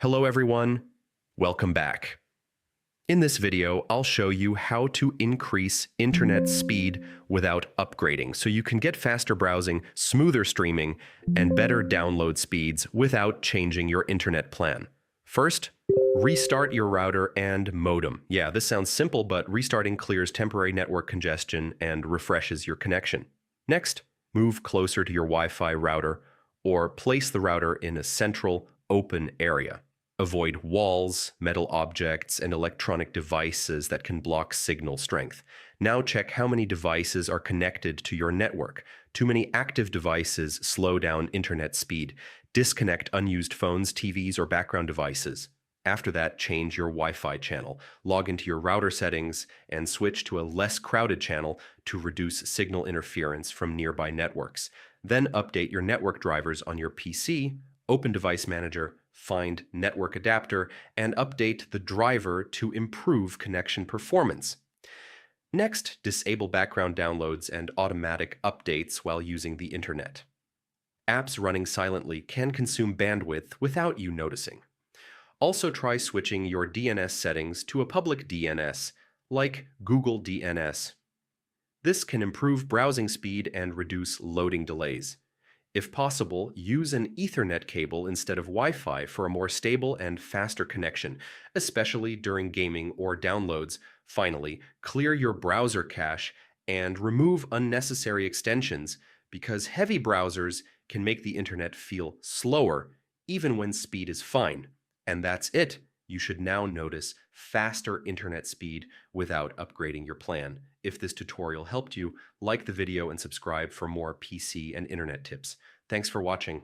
Hello everyone, welcome back. In this video, I'll show you how to increase internet speed without upgrading so you can get faster browsing, smoother streaming, and better download speeds without changing your internet plan. First, restart your router and modem. Yeah, this sounds simple, but restarting clears temporary network congestion and refreshes your connection. Next, move closer to your Wi-Fi router or place the router in a central, open area. Avoid walls, metal objects, and electronic devices that can block signal strength. Now check how many devices are connected to your network. Too many active devices slow down internet speed. Disconnect unused phones, TVs, or background devices. After that, change your Wi-Fi channel. Log into your router settings and switch to a less crowded channel to reduce signal interference from nearby networks. Then update your network drivers on your PC, open Device Manager, find Network Adapter, and update the driver to improve connection performance. Next, disable background downloads and automatic updates while using the internet. Apps running silently can consume bandwidth without you noticing. Also try switching your DNS settings to a public DNS, like Google DNS. This can improve browsing speed and reduce loading delays. If possible, use an Ethernet cable instead of Wi-Fi for a more stable and faster connection, especially during gaming or downloads. Finally, clear your browser cache and remove unnecessary extensions because heavy browsers can make the internet feel slower even when speed is fine. And that's it. You should now notice faster internet speed without upgrading your plan. If this tutorial helped you, like the video and subscribe for more PC and internet tips. Thanks for watching.